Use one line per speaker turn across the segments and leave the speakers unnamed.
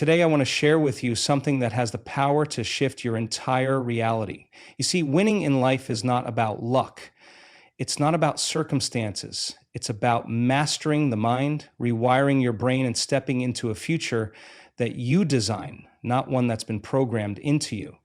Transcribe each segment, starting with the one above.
Today, I want to share with you something that has the power to shift your entire reality. You see, winning in life is not about luck. It's not about circumstances. It's about mastering the mind, rewiring your brain, and stepping into a future that you design, not one that's been programmed into you.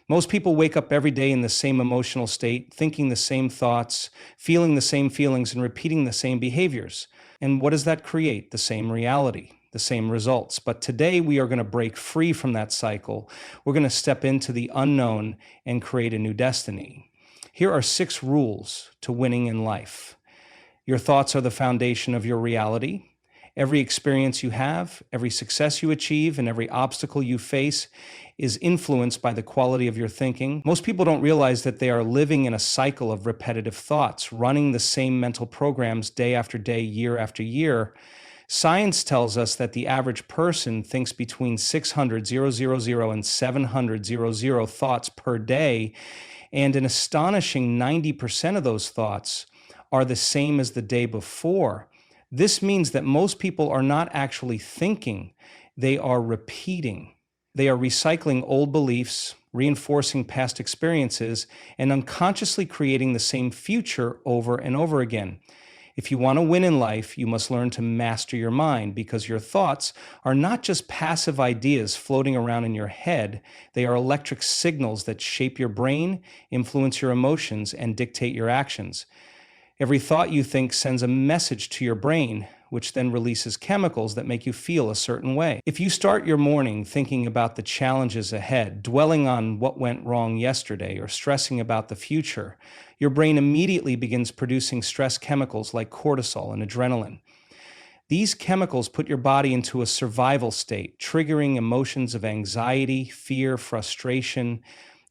Most people wake up every day in the same emotional state, thinking the same thoughts, feeling the same feelings, and repeating the same behaviors. And what does that create? The same reality, the same results. But today we are going to break free from that cycle. We're going to step into the unknown and create a new destiny. Here are 6 rules to winning in life. Your thoughts are the foundation of your reality. Every experience you have, every success you achieve, and every obstacle you face is influenced by the quality of your thinking. Most people don't realize that they are living in a cycle of repetitive thoughts, running the same mental programs day after day, year after year. Science tells us that the average person thinks between 600,000 and 700,000 thoughts per day, and an astonishing 90% of those thoughts are the same as the day before. This means that most people are not actually thinking, they are repeating. They are recycling old beliefs, reinforcing past experiences, and unconsciously creating the same future over and over again. If you want to win in life, you must learn to master your mind, because your thoughts are not just passive ideas floating around in your head. They are electric signals that shape your brain, influence your emotions, and dictate your actions. Every thought you think sends a message to your brain, which then releases chemicals that make you feel a certain way. If you start your morning thinking about the challenges ahead, dwelling on what went wrong yesterday, or stressing about the future, your brain immediately begins producing stress chemicals like cortisol and adrenaline. These chemicals put your body into a survival state, triggering emotions of anxiety, fear, frustration,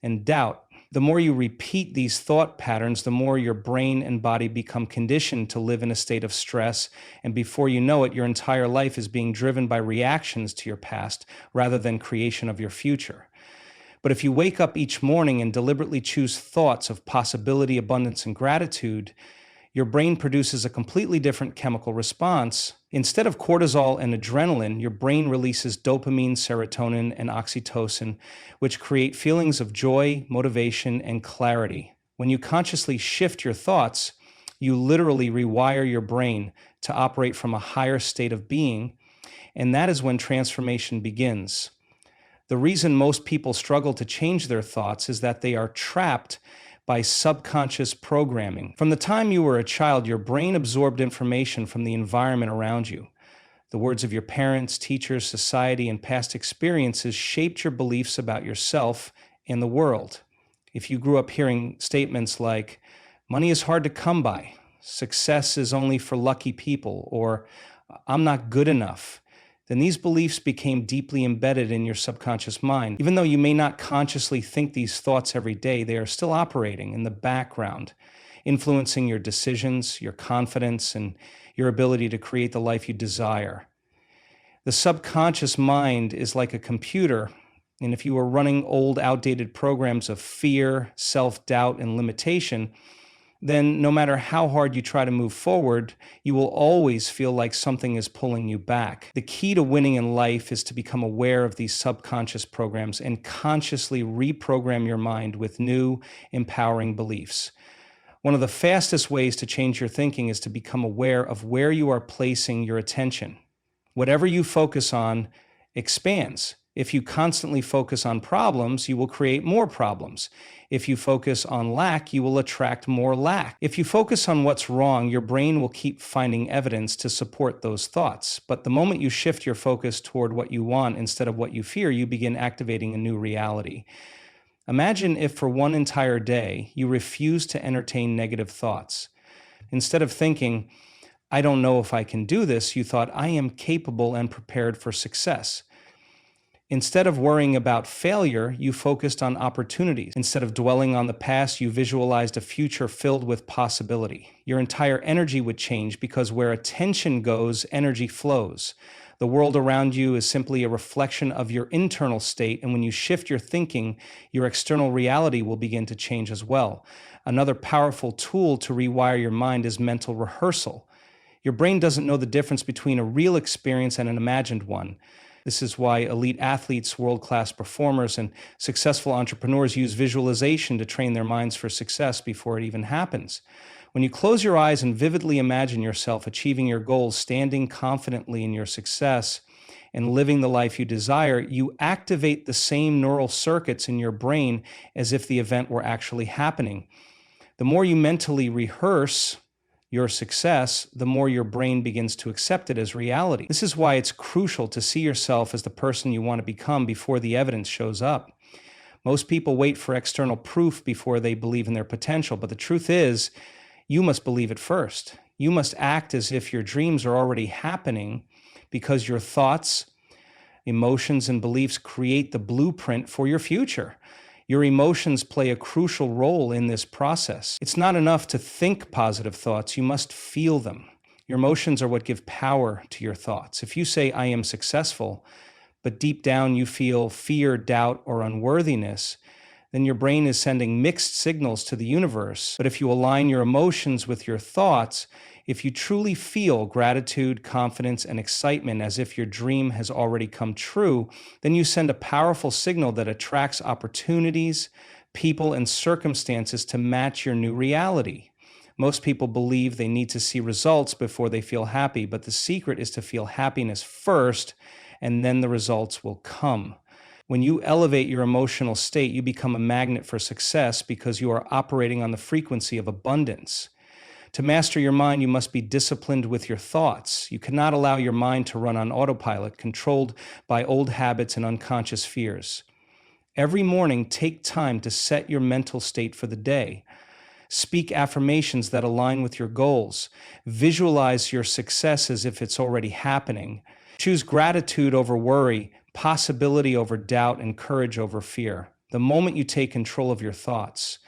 and doubt. The more you repeat these thought patterns, the more your brain and body become conditioned to live in a state of stress, and before you know it, your entire life is being driven by reactions to your past rather than creation of your future. But if you wake up each morning and deliberately choose thoughts of possibility, abundance, and gratitude, your brain produces a completely different chemical response. Instead of cortisol and adrenaline, your brain releases dopamine, serotonin, and oxytocin, which create feelings of joy, motivation, and clarity. When you consciously shift your thoughts, you literally rewire your brain to operate from a higher state of being, and that is when transformation begins. The reason most people struggle to change their thoughts is that they are trapped by subconscious programming. From the time you were a child, your brain absorbed information from the environment around you. The words of your parents, teachers, society, and past experiences shaped your beliefs about yourself and the world. If you grew up hearing statements like, "Money is hard to come by," "Success is only for lucky people," or "I'm not good enough," then these beliefs became deeply embedded in your subconscious mind. Even though you may not consciously think these thoughts every day, they are still operating in the background, influencing your decisions, your confidence, and your ability to create the life you desire. The subconscious mind is like a computer, and if you are running old, outdated programs of fear, self-doubt, and limitation, then no matter how hard you try to move forward, you will always feel like something is pulling you back. The key to winning in life is to become aware of these subconscious programs and consciously reprogram your mind with new, empowering beliefs. One of the fastest ways to change your thinking is to become aware of where you are placing your attention. Whatever you focus on expands. If you constantly focus on problems, you will create more problems. If you focus on lack, you will attract more lack. If you focus on what's wrong, your brain will keep finding evidence to support those thoughts. But the moment you shift your focus toward what you want instead of what you fear, you begin activating a new reality. Imagine if for one entire day you refused to entertain negative thoughts. Instead of thinking, "I don't know if I can do this," you thought, "I am capable and prepared for success." Instead of worrying about failure, you focused on opportunities. Instead of dwelling on the past, you visualized a future filled with possibility. Your entire energy would change, because where attention goes, energy flows. The world around you is simply a reflection of your internal state, and when you shift your thinking, your external reality will begin to change as well. Another powerful tool to rewire your mind is mental rehearsal. Your brain doesn't know the difference between a real experience and an imagined one. This is why elite athletes, world-class performers, and successful entrepreneurs use visualization to train their minds for success before it even happens. When you close your eyes and vividly imagine yourself achieving your goals, standing confidently in your success, and living the life you desire, you activate the same neural circuits in your brain as if the event were actually happening. The more you mentally rehearse your success, the more your brain begins to accept it as reality. This is why it's crucial to see yourself as the person you want to become before the evidence shows up. Most people wait for external proof before they believe in their potential, but the truth is, you must believe it first. You must act as if your dreams are already happening because your thoughts, emotions, and beliefs create the blueprint for your future. Your emotions play a crucial role in this process. It's not enough to think positive thoughts, you must feel them. Your emotions are what give power to your thoughts. If you say, "I am successful," but deep down you feel fear, doubt, or unworthiness, then your brain is sending mixed signals to the universe. But if you align your emotions with your thoughts, if you truly feel gratitude, confidence, and excitement as if your dream has already come true, then you send a powerful signal that attracts opportunities, people, and circumstances to match your new reality. Most people believe they need to see results before they feel happy, but the secret is to feel happiness first, and then the results will come. When you elevate your emotional state, you become a magnet for success because you are operating on the frequency of abundance. To master your mind, you must be disciplined with your thoughts. You cannot allow your mind to run on autopilot, controlled by old habits and unconscious fears. Every morning, take time to set your mental state for the day. Speak affirmations that align with your goals. Visualize your success as if it's already happening. Choose gratitude over worry, possibility over doubt, and courage over fear. The moment you take control of your thoughts,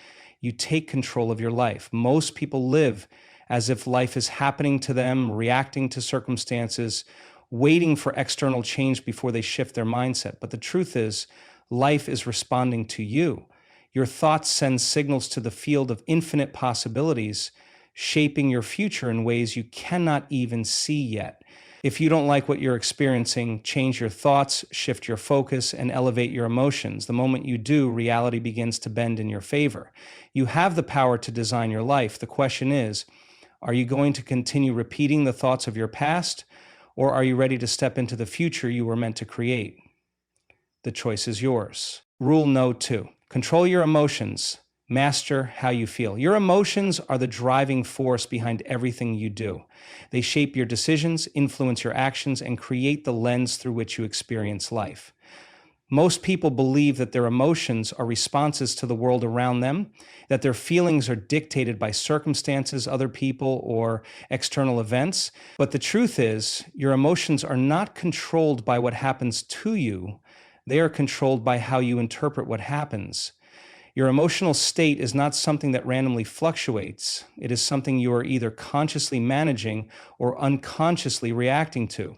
you take control of your life. Most people live as if life is happening to them, reacting to circumstances, waiting for external change before they shift their mindset. But the truth is, life is responding to you. Your thoughts send signals to the field of infinite possibilities, shaping your future in ways you cannot even see yet. If you don't like what you're experiencing, change your thoughts, shift your focus, and elevate your emotions. The moment you do, reality begins to bend in your favor. You have the power to design your life. The question is, are you going to continue repeating the thoughts of your past, or are you ready to step into the future you were meant to create? The choice is yours. Rule No. 2. Control your emotions. Master how you feel. Your emotions are the driving force behind everything you do. They shape your decisions, influence your actions, and create the lens through which you experience life. Most people believe that their emotions are responses to the world around them, that their feelings are dictated by circumstances, other people, or external events. But the truth is, your emotions are not controlled by what happens to you. They are controlled by how you interpret what happens. Your emotional state is not something that randomly fluctuates. It is something you are either consciously managing or unconsciously reacting to.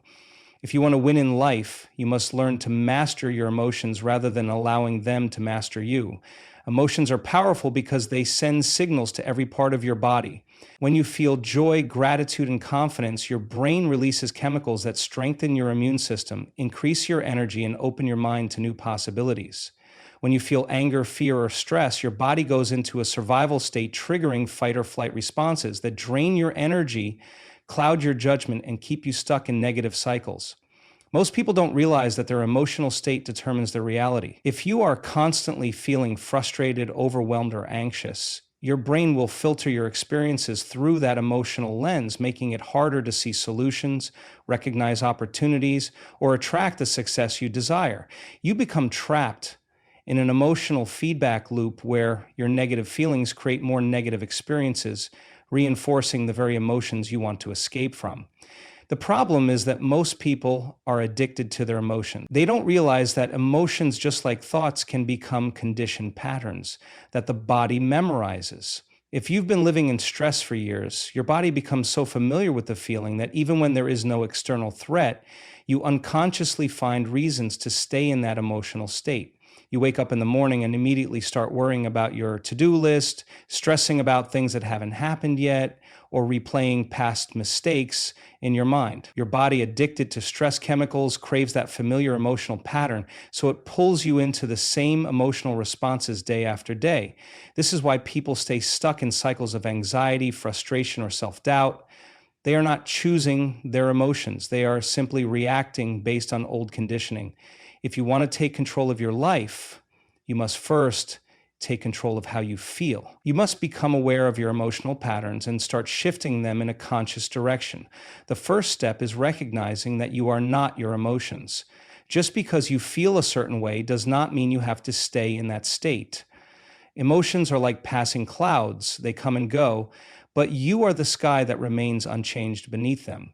If you want to win in life, you must learn to master your emotions rather than allowing them to master you. Emotions are powerful because they send signals to every part of your body. When you feel joy, gratitude, and confidence, your brain releases chemicals that strengthen your immune system, increase your energy, and open your mind to new possibilities. When you feel anger, fear, or stress, your body goes into a survival state, triggering fight or flight responses that drain your energy, cloud your judgment, and keep you stuck in negative cycles. Most people don't realize that their emotional state determines their reality. If you are constantly feeling frustrated, overwhelmed, or anxious, your brain will filter your experiences through that emotional lens, making it harder to see solutions, recognize opportunities, or attract the success you desire. You become trapped in an emotional feedback loop where your negative feelings create more negative experiences, reinforcing the very emotions you want to escape from. The problem is that most people are addicted to their emotions. They don't realize that emotions, just like thoughts, can become conditioned patterns that the body memorizes. If you've been living in stress for years, your body becomes so familiar with the feeling that even when there is no external threat, you unconsciously find reasons to stay in that emotional state. You wake up in the morning and immediately start worrying about your to-do list, stressing about things that haven't happened yet, or replaying past mistakes in your mind. Your body, addicted to stress chemicals, craves that familiar emotional pattern, so it pulls you into the same emotional responses day after day. This is why people stay stuck in cycles of anxiety, frustration, or self-doubt. They are not choosing their emotions. They are simply reacting based on old conditioning. If you want to take control of your life, you must first take control of how you feel. You must become aware of your emotional patterns and start shifting them in a conscious direction. The first step is recognizing that you are not your emotions. Just because you feel a certain way does not mean you have to stay in that state. Emotions are like passing clouds. They come and go, but you are the sky that remains unchanged beneath them.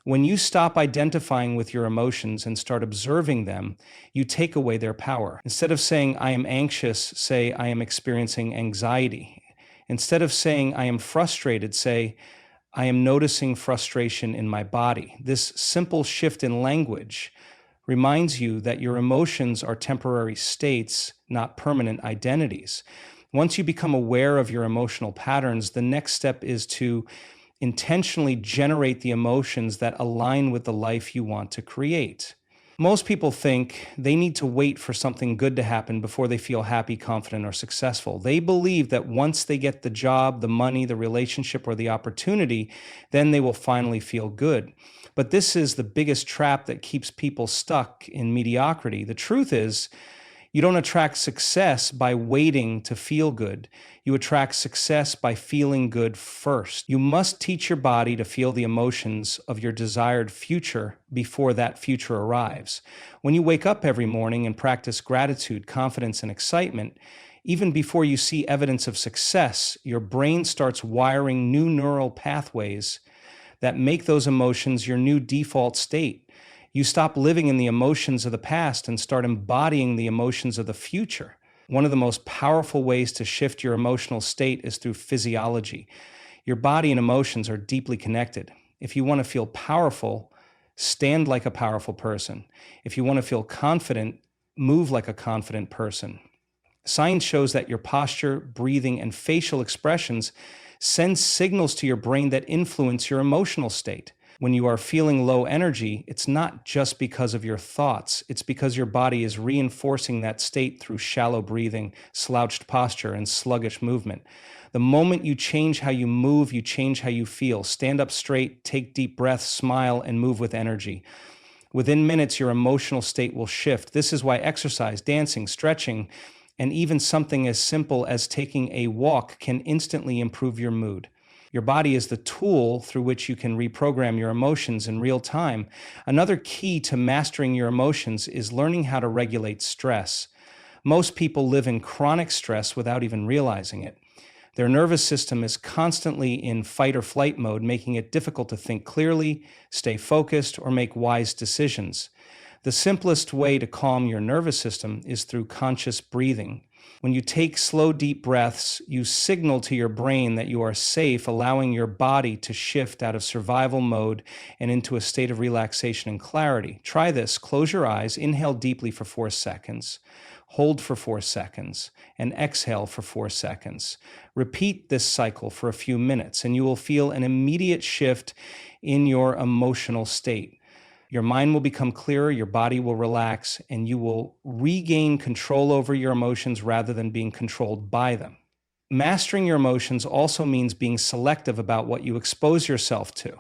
When you stop identifying with your emotions and start observing them, you take away their power. Instead of saying, I am anxious, say, I am experiencing anxiety. Instead of saying, I am frustrated, say, I am noticing frustration in my body. This simple shift in language reminds you that your emotions are temporary states, not permanent identities. Once you become aware of your emotional patterns, the next step is to intentionally generate the emotions that align with the life you want to create. Most people think they need to wait for something good to happen before they feel happy, confident, or successful. They believe that once they get the job, the money, the relationship, or the opportunity, then they will finally feel good. But this is the biggest trap that keeps people stuck in mediocrity. The truth is, you don't attract success by waiting to feel good. You attract success by feeling good first. You must teach your body to feel the emotions of your desired future before that future arrives. When you wake up every morning and practice gratitude, confidence, and excitement, even before you see evidence of success, your brain starts wiring new neural pathways that make those emotions your new default state. You stop living in the emotions of the past and start embodying the emotions of the future. One of the most powerful ways to shift your emotional state is through physiology. Your body and emotions are deeply connected. If you want to feel powerful, stand like a powerful person. If you want to feel confident, move like a confident person. Science shows that your posture, breathing, and facial expressions send signals to your brain that influence your emotional state. When you are feeling low energy, it's not just because of your thoughts. It's because your body is reinforcing that state through shallow breathing, slouched posture, and sluggish movement. The moment you change how you move, you change how you feel. Stand up straight, take deep breaths, smile, and move with energy. Within minutes, your emotional state will shift. This is why exercise, dancing, stretching, and even something as simple as taking a walk can instantly improve your mood. Your body is the tool through which you can reprogram your emotions in real time. Another key to mastering your emotions is learning how to regulate stress. Most people live in chronic stress without even realizing it. Their nervous system is constantly in fight or flight mode, making it difficult to think clearly, stay focused, or make wise decisions. The simplest way to calm your nervous system is through conscious breathing. When you take slow, deep breaths, you signal to your brain that you are safe, allowing your body to shift out of survival mode and into a state of relaxation and clarity. Try this. Close your eyes, inhale deeply for 4 seconds, hold for 4 seconds, and exhale for 4 seconds. Repeat this cycle for a few minutes, and you will feel an immediate shift in your emotional state. Your mind will become clearer, your body will relax, and you will regain control over your emotions rather than being controlled by them. Mastering your emotions also means being selective about what you expose yourself to.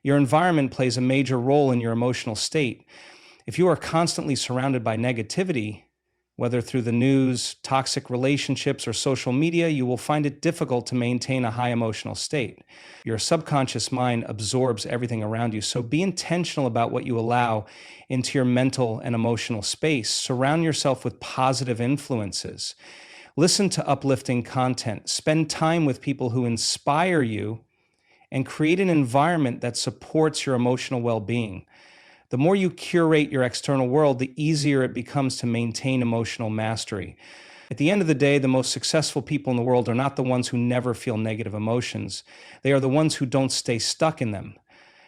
Your environment plays a major role in your emotional state. If you are constantly surrounded by negativity, whether through the news, toxic relationships, or social media, you will find it difficult to maintain a high emotional state. Your subconscious mind absorbs everything around you, so be intentional about what you allow into your mental and emotional space. Surround yourself with positive influences. Listen to uplifting content. Spend time with people who inspire you and create an environment that supports your emotional well-being. The more you curate your external world, the easier it becomes to maintain emotional mastery. At the end of the day, the most successful people in the world are not the ones who never feel negative emotions. They are the ones who don't stay stuck in them.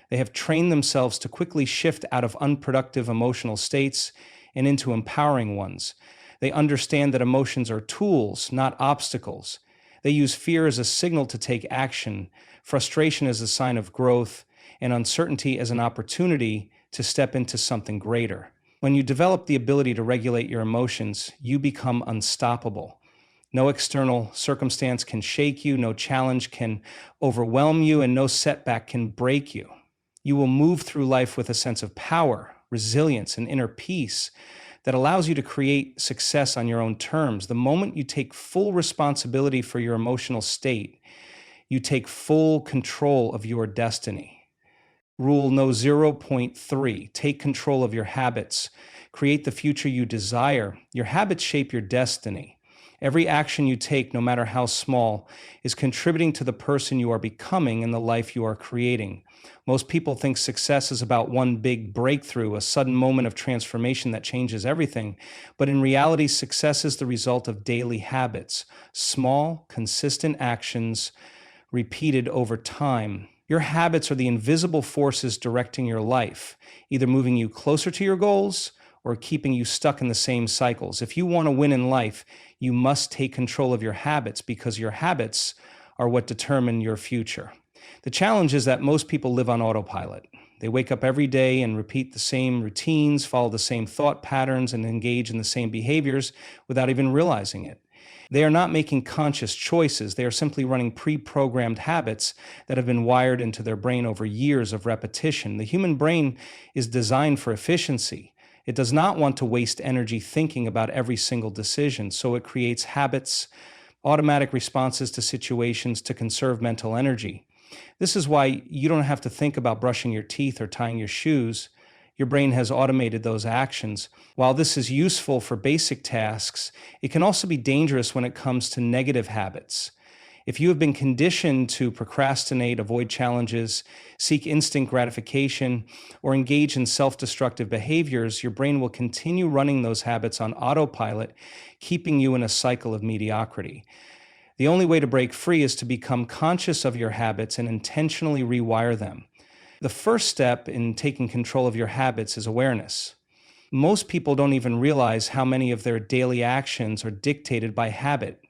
They have trained themselves to quickly shift out of unproductive emotional states and into empowering ones. They understand that emotions are tools, not obstacles. They use fear as a signal to take action, frustration as a sign of growth, and uncertainty as an opportunity to step into something greater. When you develop the ability to regulate your emotions, you become unstoppable. No external circumstance can shake you, no challenge can overwhelm you, and no setback can break you. You will move through life with a sense of power, resilience, and inner peace that allows you to create success on your own terms. The moment you take full responsibility for your emotional state, you take full control of your destiny. Rule no 0.3, take control of your habits. Create the future you desire. Your habits shape your destiny. Every action you take, no matter how small, is contributing to the person you are becoming and the life you are creating. Most people think success is about one big breakthrough, a sudden moment of transformation that changes everything. But in reality, success is the result of daily habits, small, consistent actions repeated over time. Your habits are the invisible forces directing your life, either moving you closer to your goals or keeping you stuck in the same cycles. If you want to win in life, you must take control of your habits because your habits are what determine your future. The challenge is that most people live on autopilot. They wake up every day and repeat the same routines, follow the same thought patterns, and engage in the same behaviors without even realizing it. They are not making conscious choices. They are simply running pre-programmed habits that have been wired into their brain over years of repetition. The human brain is designed for efficiency. It does not want to waste energy thinking about every single decision, so it creates habits, automatic responses to situations to conserve mental energy. This is why you don't have to think about brushing your teeth or tying your shoes. Your brain has automated those actions. While this is useful for basic tasks, it can also be dangerous when it comes to negative habits. If you have been conditioned to procrastinate, avoid challenges, seek instant gratification, or engage in self-destructive behaviors, your brain will continue running those habits on autopilot, keeping you in a cycle of mediocrity. The only way to break free is to become conscious of your habits and intentionally rewire them. The first step in taking control of your habits is awareness. Most people don't even realize how many of their daily actions are dictated by habit.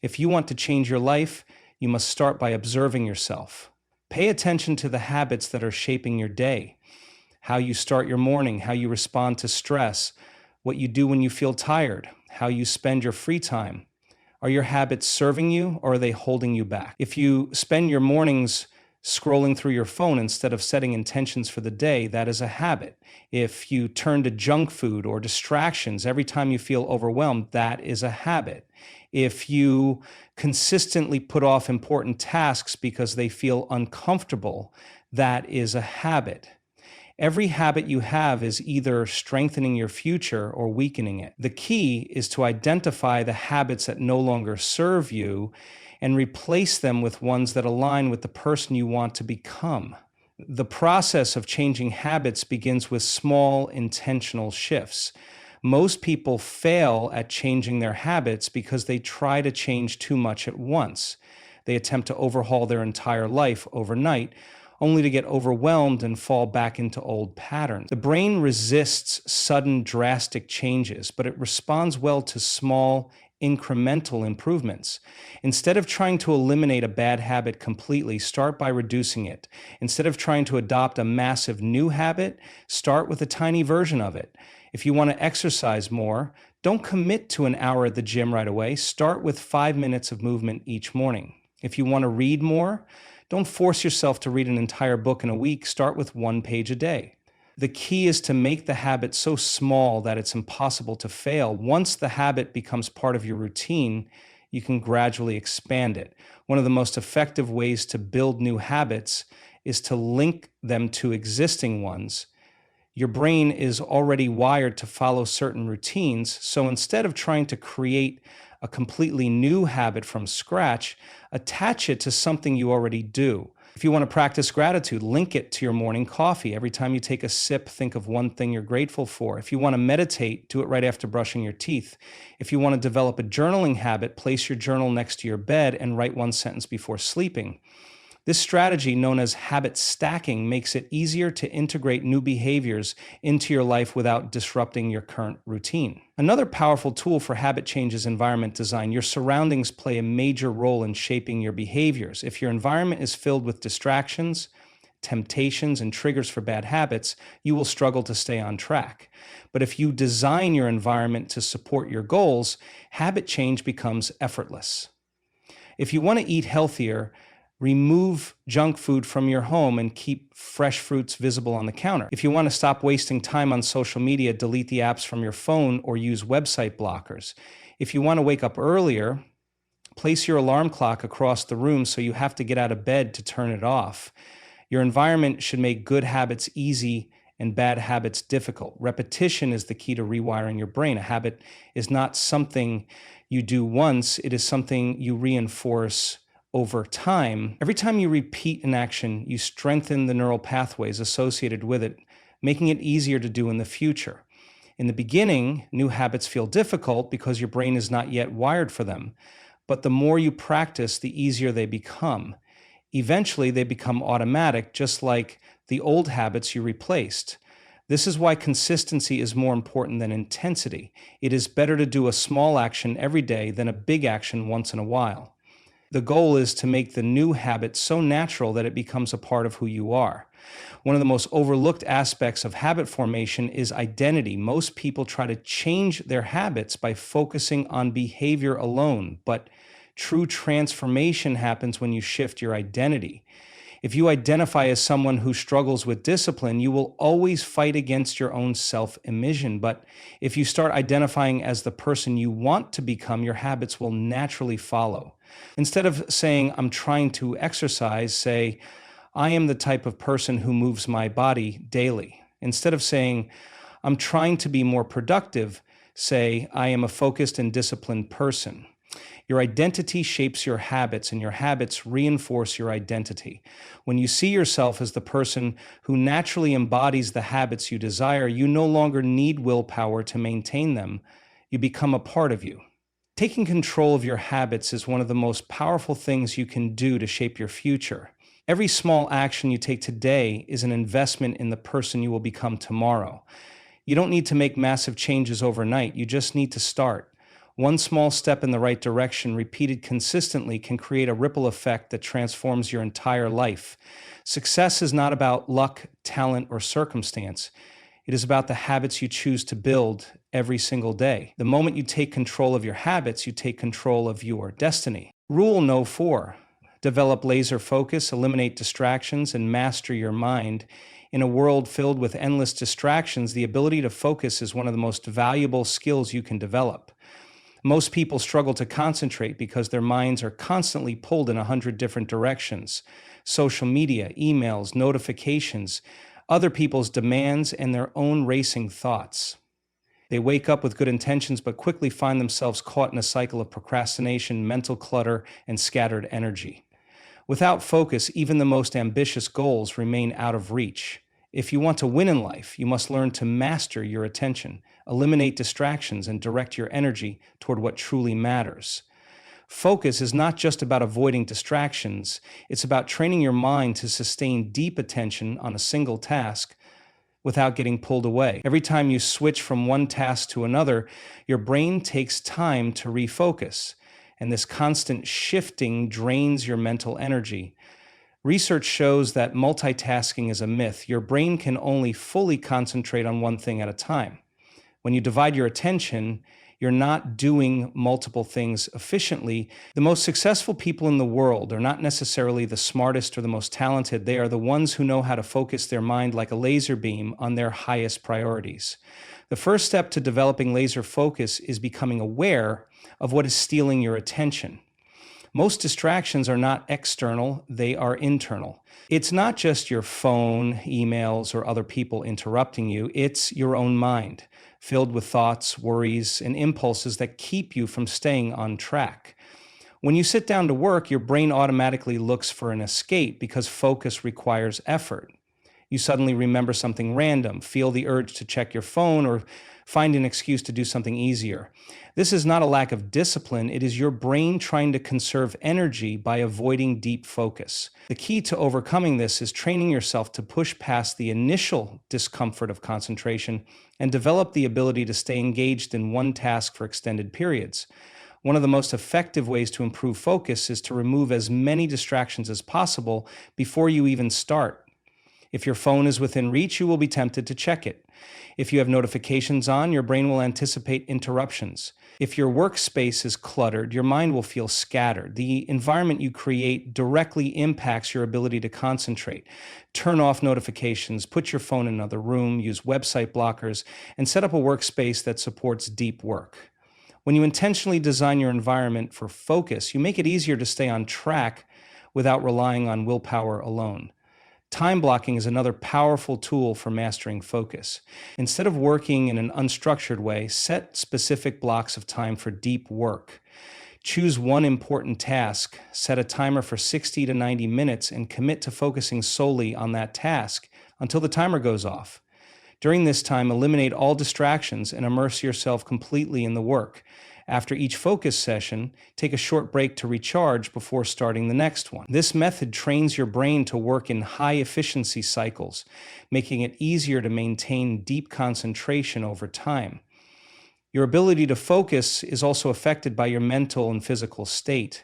If you want to change your life, you must start by observing yourself. Pay attention to the habits that are shaping your day, how you start your morning, how you respond to stress, what you do when you feel tired, how you spend your free time. Are your habits serving you or are they holding you back? If you spend your mornings scrolling through your phone instead of setting intentions for the day, that is a habit. If you turn to junk food or distractions every time you feel overwhelmed, that is a habit. If you consistently put off important tasks because they feel uncomfortable, that is a habit. Every habit you have is either strengthening your future or weakening it. The key is to identify the habits that no longer serve you and replace them with ones that align with the person you want to become. The process of changing habits begins with small, intentional shifts. Most people fail at changing their habits because they try to change too much at once. They attempt to overhaul their entire life overnight, only to get overwhelmed and fall back into old patterns. The brain resists sudden, drastic changes, but it responds well to small, incremental improvements. Instead of trying to eliminate a bad habit completely, start by reducing it. Instead of trying to adopt a massive new habit, start with a tiny version of it. If you want to exercise more, don't commit to an hour at the gym right away. Start with 5 minutes of movement each morning. If you want to read more, don't force yourself to read an entire book in a week. Start with 1 page a day. The key is to make the habit so small that it's impossible to fail. Once the habit becomes part of your routine, you can gradually expand it. One of the most effective ways to build new habits is to link them to existing ones. Your brain is already wired to follow certain routines, so instead of trying to create a completely new habit from scratch, attach it to something you already do. If you want to practice gratitude, link it to your morning coffee. Every time you take a sip, think of one thing you're grateful for. If you want to meditate, do it right after brushing your teeth. If you want to develop a journaling habit, place your journal next to your bed and write 1 sentence before sleeping. This strategy, known as habit stacking, makes it easier to integrate new behaviors into your life without disrupting your current routine. Another powerful tool for habit change is environment design. Your surroundings play a major role in shaping your behaviors. If your environment is filled with distractions, temptations, and triggers for bad habits, you will struggle to stay on track. But if you design your environment to support your goals, habit change becomes effortless. If you want to eat healthier, remove junk food from your home and keep fresh fruits visible on the counter. If you want to stop wasting time on social media, delete the apps from your phone or use website blockers. If you want to wake up earlier, place your alarm clock across the room so you have to get out of bed to turn it off. Your environment should make good habits easy and bad habits difficult. Repetition is the key to rewiring your brain. A habit is not something you do once, it is something you reinforce over time. Every time you repeat an action, you strengthen the neural pathways associated with it, making it easier to do in the future. In the beginning, new habits feel difficult because your brain is not yet wired for them. But the more you practice, the easier they become. Eventually, they become automatic, just like the old habits you replaced. This is why consistency is more important than intensity. It is better to do a small action every day than a big action once in a while. The goal is to make the new habit so natural that it becomes a part of who you are. One of the most overlooked aspects of habit formation is identity. Most people try to change their habits by focusing on behavior alone, but true transformation happens when you shift your identity. If you identify as someone who struggles with discipline, you will always fight against your own self-image. But if you start identifying as the person you want to become, your habits will naturally follow. Instead of saying, I'm trying to exercise, say, I am the type of person who moves my body daily. Instead of saying, I'm trying to be more productive, say, I am a focused and disciplined person. Your identity shapes your habits, and your habits reinforce your identity. When you see yourself as the person who naturally embodies the habits you desire, you no longer need willpower to maintain them. You become a part of you. Taking control of your habits is one of the most powerful things you can do to shape your future. Every small action you take today is an investment in the person you will become tomorrow. You don't need to make massive changes overnight. You just need to start. One small step in the right direction, repeated consistently, can create a ripple effect that transforms your entire life. Success is not about luck, talent, or circumstance. It is about the habits you choose to build every single day. The moment you take control of your habits, you take control of your destiny. Rule No. 4. Develop laser focus, eliminate distractions, and master your mind. In a world filled with endless distractions, the ability to focus is one of the most valuable skills you can develop. Most people struggle to concentrate because their minds are constantly pulled in 100 different directions. Social media, emails, notifications, other people's demands, and their own racing thoughts. They wake up with good intentions but quickly find themselves caught in a cycle of procrastination, mental clutter, and scattered energy. Without focus, even the most ambitious goals remain out of reach. If you want to win in life, you must learn to master your attention, eliminate distractions, and direct your energy toward what truly matters. Focus is not just about avoiding distractions, it's about training your mind to sustain deep attention on a single task without getting pulled away. Every time you switch from one task to another, your brain takes time to refocus, and this constant shifting drains your mental energy. Research shows that multitasking is a myth. Your brain can only fully concentrate on one thing at a time. When you divide your attention, you're not doing multiple things efficiently. The most successful people in the world are not necessarily the smartest or the most talented. They are the ones who know how to focus their mind like a laser beam on their highest priorities. The first step to developing laser focus is becoming aware of what is stealing your attention. Most distractions are not external, they are internal. It's not just your phone, emails, or other people interrupting you, it's your own mind, filled with thoughts, worries, and impulses that keep you from staying on track. When you sit down to work, your brain automatically looks for an escape because focus requires effort. You suddenly remember something random, feel the urge to check your phone, or find an excuse to do something easier. This is not a lack of discipline, it is your brain trying to conserve energy by avoiding deep focus. The key to overcoming this is training yourself to push past the initial discomfort of concentration and develop the ability to stay engaged in one task for extended periods. One of the most effective ways to improve focus is to remove as many distractions as possible before you even start. If your phone is within reach, you will be tempted to check it. If you have notifications on, your brain will anticipate interruptions. If your workspace is cluttered, your mind will feel scattered. The environment you create directly impacts your ability to concentrate. Turn off notifications, put your phone in another room, use website blockers, and set up a workspace that supports deep work. When you intentionally design your environment for focus, you make it easier to stay on track without relying on willpower alone. Time blocking is another powerful tool for mastering focus. Instead of working in an unstructured way, set specific blocks of time for deep work. Choose one important task, set a timer for 60 to 90 minutes, and commit to focusing solely on that task until the timer goes off. During this time, eliminate all distractions and immerse yourself completely in the work. After each focus session, take a short break to recharge before starting the next one. This method trains your brain to work in high-efficiency cycles, making it easier to maintain deep concentration over time. Your ability to focus is also affected by your mental and physical state.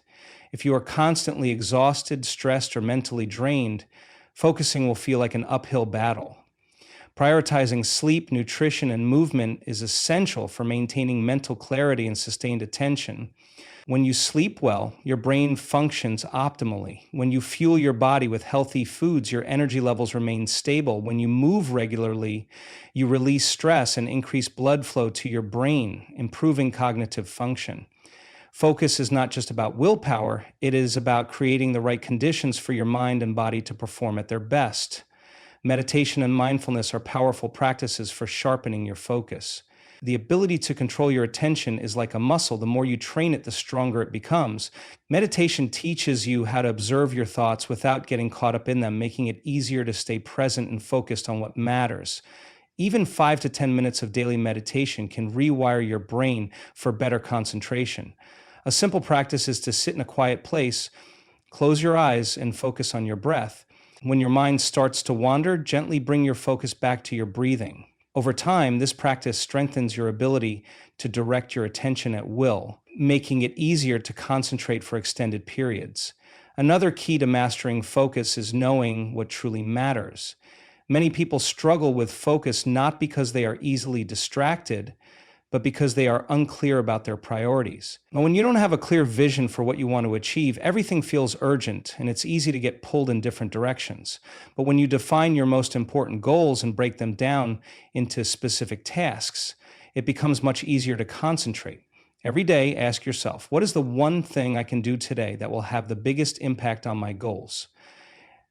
If you are constantly exhausted, stressed, or mentally drained, focusing will feel like an uphill battle. Prioritizing sleep, nutrition, and movement is essential for maintaining mental clarity and sustained attention. When you sleep well, your brain functions optimally. When you fuel your body with healthy foods, your energy levels remain stable. When you move regularly, you release stress and increase blood flow to your brain, improving cognitive function. Focus is not just about willpower, it is about creating the right conditions for your mind and body to perform at their best. Meditation and mindfulness are powerful practices for sharpening your focus. The ability to control your attention is like a muscle. The more you train it, the stronger it becomes. Meditation teaches you how to observe your thoughts without getting caught up in them, making it easier to stay present and focused on what matters. Even 5 to 10 minutes of daily meditation can rewire your brain for better concentration. A simple practice is to sit in a quiet place, close your eyes, and focus on your breath. When your mind starts to wander, gently bring your focus back to your breathing. Over time, this practice strengthens your ability to direct your attention at will, making it easier to concentrate for extended periods. Another key to mastering focus is knowing what truly matters. Many people struggle with focus not because they are easily distracted, but because they are unclear about their priorities. Now, when you don't have a clear vision for what you want to achieve, everything feels urgent and it's easy to get pulled in different directions. But when you define your most important goals and break them down into specific tasks, it becomes much easier to concentrate. Every day, ask yourself, what is the one thing I can do today that will have the biggest impact on my goals?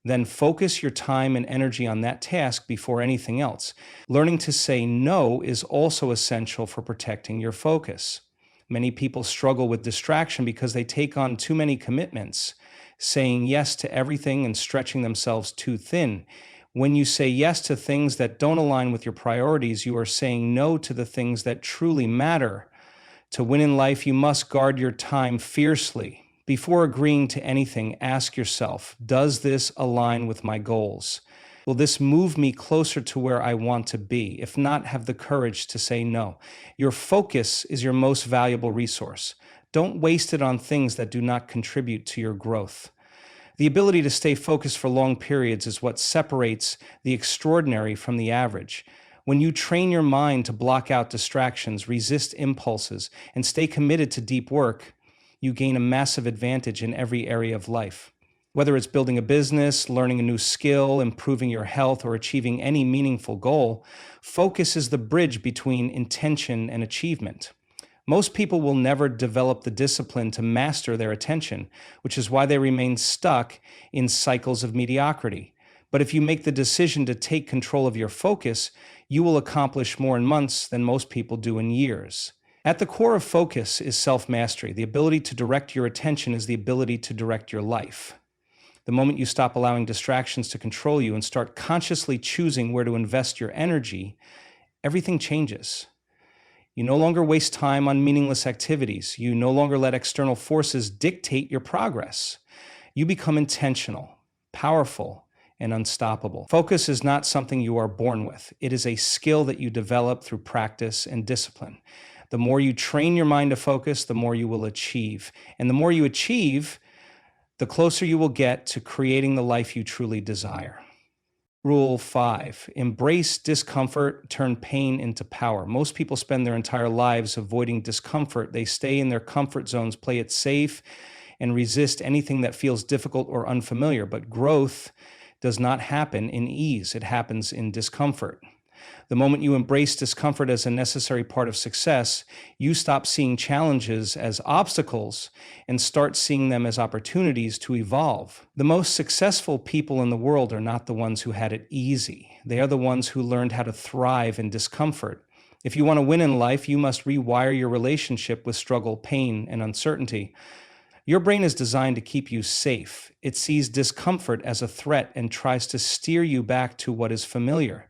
Then focus your time and energy on that task before anything else. Learning to say no is also essential for protecting your focus. Many people struggle with distraction because they take on too many commitments, saying yes to everything and stretching themselves too thin. When you say yes to things that don't align with your priorities, you are saying no to the things that truly matter. To win in life, you must guard your time fiercely. Before agreeing to anything, ask yourself, does this align with my goals? Will this move me closer to where I want to be? If not, have the courage to say no. Your focus is your most valuable resource. Don't waste it on things that do not contribute to your growth. The ability to stay focused for long periods is what separates the extraordinary from the average. When you train your mind to block out distractions, resist impulses, and stay committed to deep work, you gain a massive advantage in every area of life. Whether it's building a business, learning a new skill, improving your health, or achieving any meaningful goal, focus is the bridge between intention and achievement. Most people will never develop the discipline to master their attention, which is why they remain stuck in cycles of mediocrity. But if you make the decision to take control of your focus, you will accomplish more in months than most people do in years. At the core of focus is self-mastery. The ability to direct your attention is the ability to direct your life. The moment you stop allowing distractions to control you and start consciously choosing where to invest your energy, everything changes. You no longer waste time on meaningless activities. You no longer let external forces dictate your progress. You become intentional, powerful, and unstoppable. Focus is not something you are born with. It is a skill that you develop through practice and discipline. The more you train your mind to focus, the more you will achieve. And the more you achieve, the closer you will get to creating the life you truly desire. Rule 5, embrace discomfort, turn pain into power. Most people spend their entire lives avoiding discomfort. They stay in their comfort zones, play it safe, and resist anything that feels difficult or unfamiliar. But growth does not happen in ease. It happens in discomfort. The moment you embrace discomfort as a necessary part of success, you stop seeing challenges as obstacles and start seeing them as opportunities to evolve. The most successful people in the world are not the ones who had it easy. They are the ones who learned how to thrive in discomfort. If you want to win in life, you must rewire your relationship with struggle, pain, and uncertainty. Your brain is designed to keep you safe. It sees discomfort as a threat and tries to steer you back to what is familiar.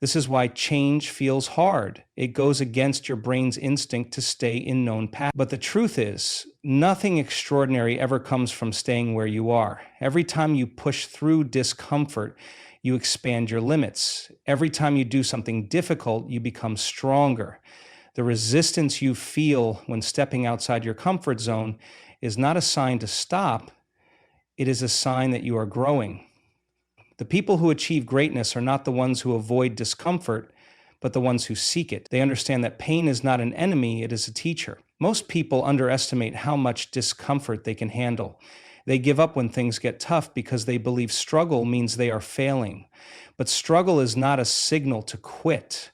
This is why change feels hard. It goes against your brain's instinct to stay in known paths. But the truth is, nothing extraordinary ever comes from staying where you are. Every time you push through discomfort, you expand your limits. Every time you do something difficult, you become stronger. The resistance you feel when stepping outside your comfort zone is not a sign to stop. It is a sign that you are growing. The people who achieve greatness are not the ones who avoid discomfort, but the ones who seek it. They understand that pain is not an enemy, it is a teacher. Most people underestimate how much discomfort they can handle. They give up when things get tough because they believe struggle means they are failing. But struggle is not a signal to quit.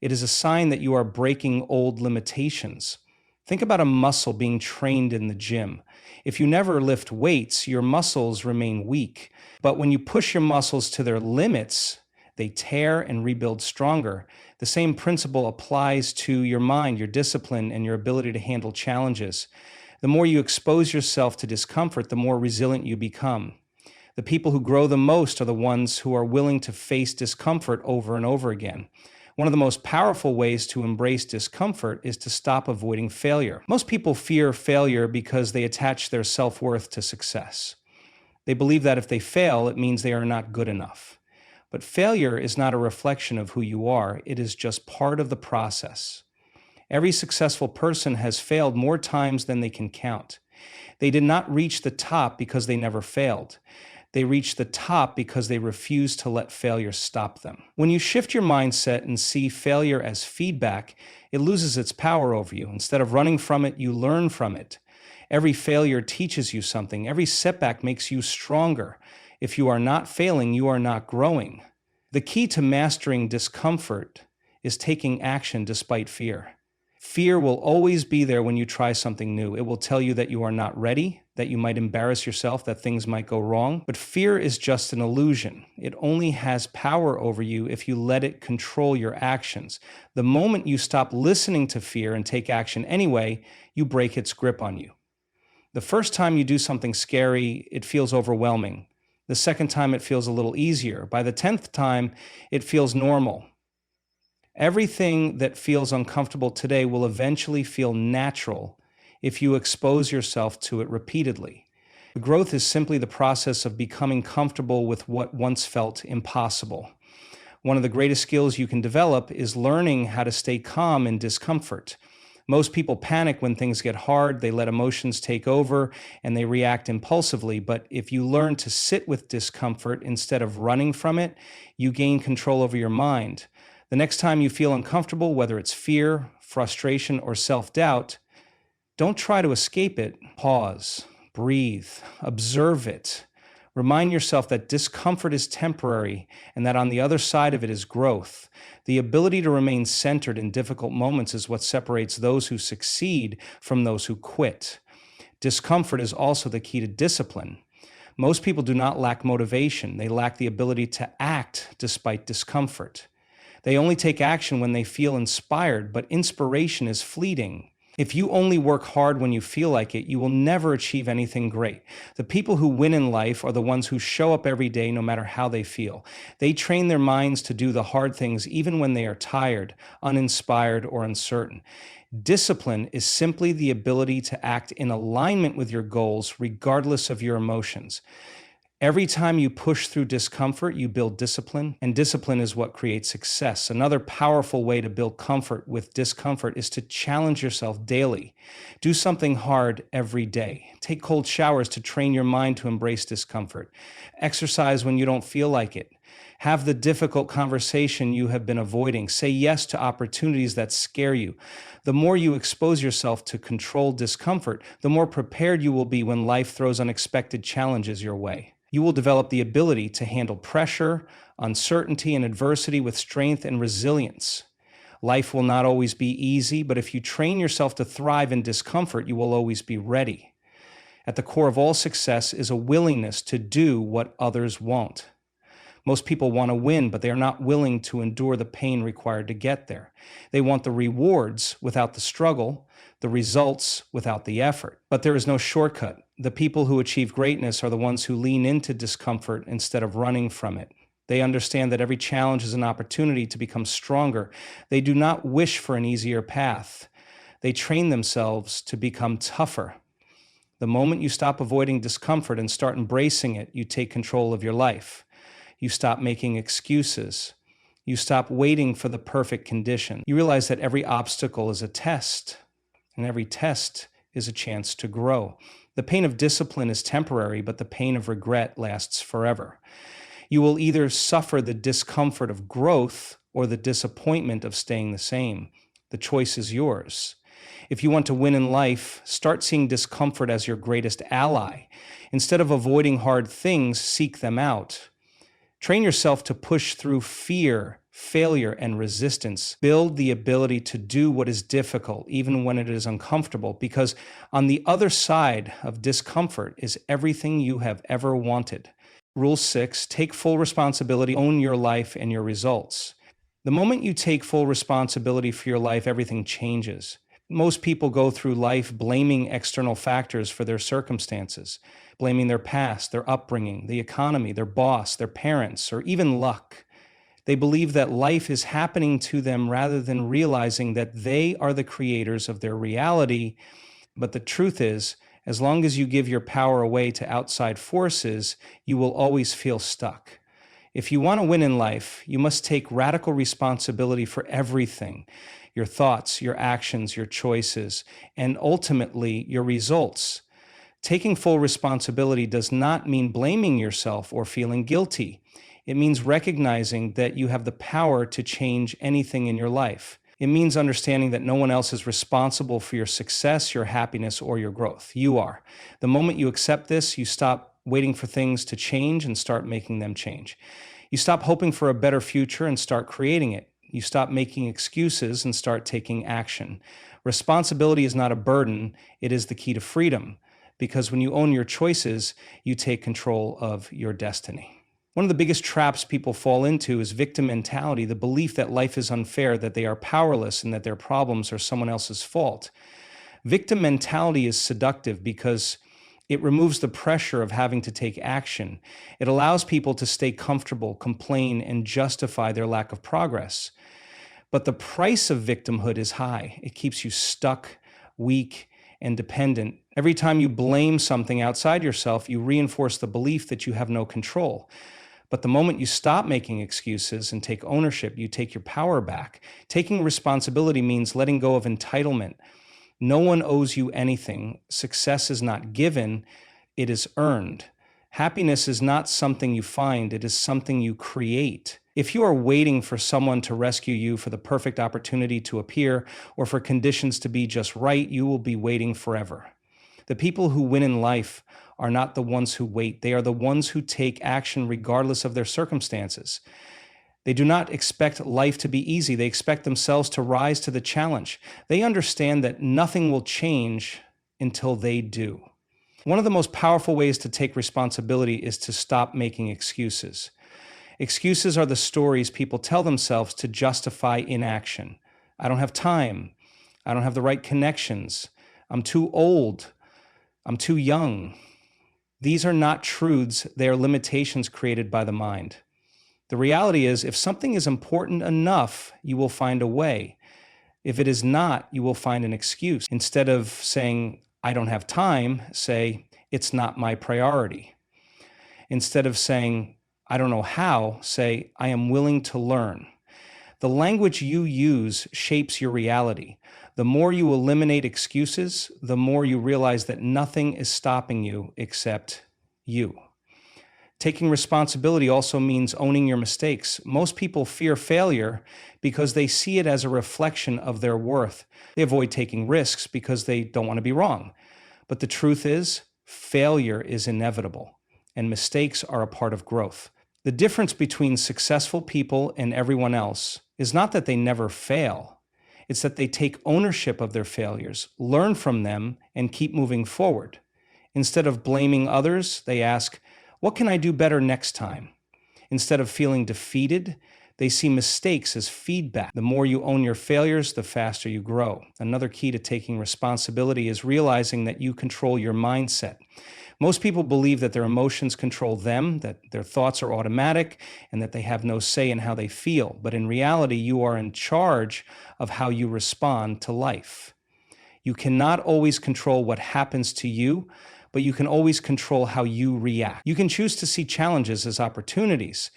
It is a sign that you are breaking old limitations. Think about a muscle being trained in the gym. If you never lift weights, your muscles remain weak. But when you push your muscles to their limits, they tear and rebuild stronger. The same principle applies to your mind, your discipline, and your ability to handle challenges. The more you expose yourself to discomfort, the more resilient you become. The people who grow the most are the ones who are willing to face discomfort over and over again. One of the most powerful ways to embrace discomfort is to stop avoiding failure. Most people fear failure because they attach their self-worth to success. They believe that if they fail, it means they are not good enough. But failure is not a reflection of who you are. It is just part of the process. Every successful person has failed more times than they can count. They did not reach the top because they never failed. They reached the top because they refused to let failure stop them. When you shift your mindset and see failure as feedback, it loses its power over you. Instead of running from it, you learn from it. Every failure teaches you something. Every setback makes you stronger. If you are not failing, you are not growing. The key to mastering discomfort is taking action despite fear. Fear will always be there when you try something new. It will tell you that you are not ready, that you might embarrass yourself, that things might go wrong. But fear is just an illusion. It only has power over you if you let it control your actions. The moment you stop listening to fear and take action anyway, you break its grip on you. The first time you do something scary, it feels overwhelming. The second time, it feels a little easier. By the 10th time, it feels normal. Everything that feels uncomfortable today will eventually feel natural if you expose yourself to it repeatedly. The growth is simply the process of becoming comfortable with what once felt impossible. One of the greatest skills you can develop is learning how to stay calm in discomfort. Most people panic when things get hard, they let emotions take over, and they react impulsively. But if you learn to sit with discomfort instead of running from it, you gain control over your mind. The next time you feel uncomfortable, whether it's fear, frustration, or self-doubt, don't try to escape it. Pause, breathe, observe it. Remind yourself that discomfort is temporary and that on the other side of it is growth. The ability to remain centered in difficult moments is what separates those who succeed from those who quit. Discomfort is also the key to discipline. Most people do not lack motivation. They lack the ability to act despite discomfort. They only take action when they feel inspired, but inspiration is fleeting. If you only work hard when you feel like it, you will never achieve anything great. The people who win in life are the ones who show up every day no matter how they feel. They train their minds to do the hard things even when they are tired, uninspired, or uncertain. Discipline is simply the ability to act in alignment with your goals regardless of your emotions. Every time you push through discomfort, you build discipline, and discipline is what creates success. Another powerful way to build comfort with discomfort is to challenge yourself daily. Do something hard every day. Take cold showers to train your mind to embrace discomfort. Exercise when you don't feel like it. Have the difficult conversation you have been avoiding. Say yes to opportunities that scare you. The more you expose yourself to controlled discomfort, the more prepared you will be when life throws unexpected challenges your way. You will develop the ability to handle pressure, uncertainty, and adversity with strength and resilience. Life will not always be easy, but if you train yourself to thrive in discomfort, you will always be ready. At the core of all success is a willingness to do what others won't. Most people want to win, but they are not willing to endure the pain required to get there. They want the rewards without the struggle, the results without the effort. But there is no shortcut. The people who achieve greatness are the ones who lean into discomfort instead of running from it. They understand that every challenge is an opportunity to become stronger. They do not wish for an easier path. They train themselves to become tougher. The moment you stop avoiding discomfort and start embracing it, you take control of your life. You stop making excuses. You stop waiting for the perfect condition. You realize that every obstacle is a test, and every test is a chance to grow. The pain of discipline is temporary, but the pain of regret lasts forever. You will either suffer the discomfort of growth or the disappointment of staying the same. The choice is yours. If you want to win in life, start seeing discomfort as your greatest ally. Instead of avoiding hard things, seek them out. Train yourself to push through fear, failure, and resistance. Build the ability to do what is difficult, even when it is uncomfortable, because on the other side of discomfort is everything you have ever wanted. Rule 6, take full responsibility, own your life and your results. The moment you take full responsibility for your life, everything changes. Most people go through life blaming external factors for their circumstances, blaming their past, their upbringing, the economy, their boss, their parents, or even luck. They believe that life is happening to them rather than realizing that they are the creators of their reality. But the truth is, as long as you give your power away to outside forces, you will always feel stuck. If you want to win in life, you must take radical responsibility for everything: your thoughts, your actions, your choices, and ultimately your results. Taking full responsibility does not mean blaming yourself or feeling guilty. It means recognizing that you have the power to change anything in your life. It means understanding that no one else is responsible for your success, your happiness, or your growth. You are. The moment you accept this, you stop waiting for things to change and start making them change. You stop hoping for a better future and start creating it. You stop making excuses and start taking action. Responsibility is not a burden, it is the key to freedom, because when you own your choices, you take control of your destiny. One of the biggest traps people fall into is victim mentality, the belief that life is unfair, that they are powerless, and that their problems are someone else's fault. Victim mentality is seductive because it removes the pressure of having to take action. It allows people to stay comfortable, complain, and justify their lack of progress. But the price of victimhood is high. It keeps you stuck, weak, and dependent. Every time you blame something outside yourself, you reinforce the belief that you have no control. But the moment you stop making excuses and take ownership, you take your power back. Taking responsibility means letting go of entitlement. No one owes you anything. Success is not given, it is earned. Happiness is not something you find, it is something you create. If you are waiting for someone to rescue you, for the perfect opportunity to appear, or for conditions to be just right, you will be waiting forever. The people who win in life are not the ones who wait. They are the ones who take action regardless of their circumstances. They do not expect life to be easy. They expect themselves to rise to the challenge. They understand that nothing will change until they do. One of the most powerful ways to take responsibility is to stop making excuses. Excuses are the stories people tell themselves to justify inaction. I don't have time. I don't have the right connections. I'm too old. I'm too young. These are not truths, they are limitations created by the mind. The reality is, if something is important enough, you will find a way. If it is not, you will find an excuse. Instead of saying, I don't have time, say, it's not my priority. Instead of saying, I don't know how, say, I am willing to learn. The language you use shapes your reality. The more you eliminate excuses, the more you realize that nothing is stopping you except you. Taking responsibility also means owning your mistakes. Most people fear failure because they see it as a reflection of their worth. They avoid taking risks because they don't want to be wrong. But the truth is, failure is inevitable, and mistakes are a part of growth. The difference between successful people and everyone else is not that they never fail. It's that they take ownership of their failures, learn from them, and keep moving forward. Instead of blaming others, they ask, what can I do better next time? Instead of feeling defeated, they see mistakes as feedback. The more you own your failures, the faster you grow. Another key to taking responsibility is realizing that you control your mindset. Most people believe that their emotions control them, that their thoughts are automatic, and that they have no say in how they feel. But in reality, you are in charge of how you respond to life. You cannot always control what happens to you, but you can always control how you react. You can choose to see challenges as opportunities.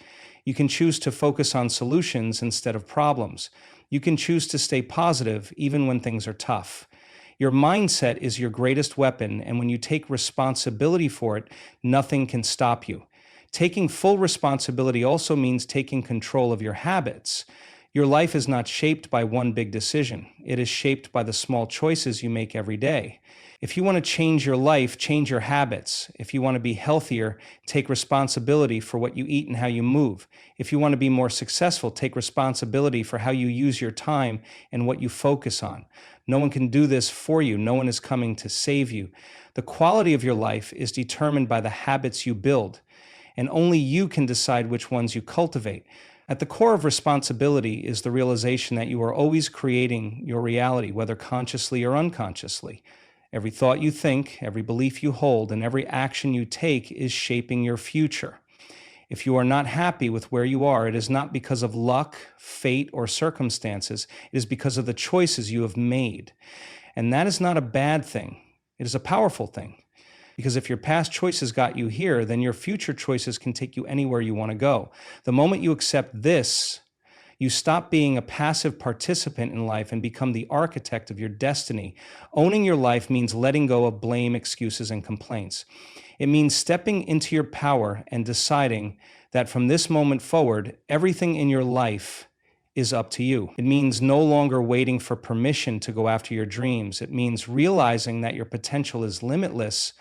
You can choose to focus on solutions instead of problems. You can choose to stay positive even when things are tough. Your mindset is your greatest weapon, and when you take responsibility for it, nothing can stop you. Taking full responsibility also means taking control of your habits. Your life is not shaped by one big decision. It is shaped by the small choices you make every day. If you want to change your life, change your habits. If you want to be healthier, take responsibility for what you eat and how you move. If you want to be more successful, take responsibility for how you use your time and what you focus on. No one can do this for you. No one is coming to save you. The quality of your life is determined by the habits you build, and only you can decide which ones you cultivate. At the core of responsibility is the realization that you are always creating your reality, whether consciously or unconsciously. Every thought you think, every belief you hold, and every action you take is shaping your future. If you are not happy with where you are, it is not because of luck, fate, or circumstances. It is because of the choices you have made. And that is not a bad thing. It is a powerful thing. Because if your past choices got you here, then your future choices can take you anywhere you want to go. The moment you accept this, you stop being a passive participant in life and become the architect of your destiny. Owning your life means letting go of blame, excuses, and complaints. It means stepping into your power and deciding that from this moment forward, everything in your life is up to you. It means no longer waiting for permission to go after your dreams. It means realizing that your potential is limitless,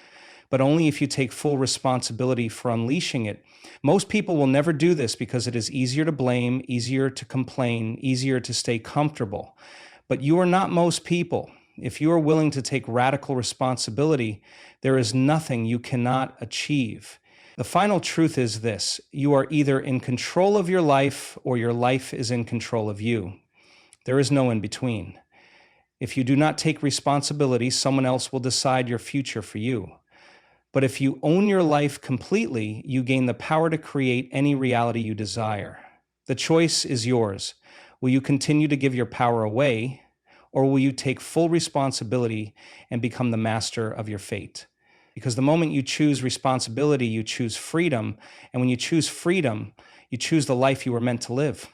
but only if you take full responsibility for unleashing it. Most people will never do this because it is easier to blame, easier to complain, easier to stay comfortable. But you are not most people. If you are willing to take radical responsibility, there is nothing you cannot achieve. The final truth is this: you are either in control of your life or your life is in control of you. There is no in between. If you do not take responsibility, someone else will decide your future for you. But if you own your life completely, you gain the power to create any reality you desire. The choice is yours. Will you continue to give your power away, or will you take full responsibility and become the master of your fate? Because the moment you choose responsibility, you choose freedom. And when you choose freedom, you choose the life you were meant to live.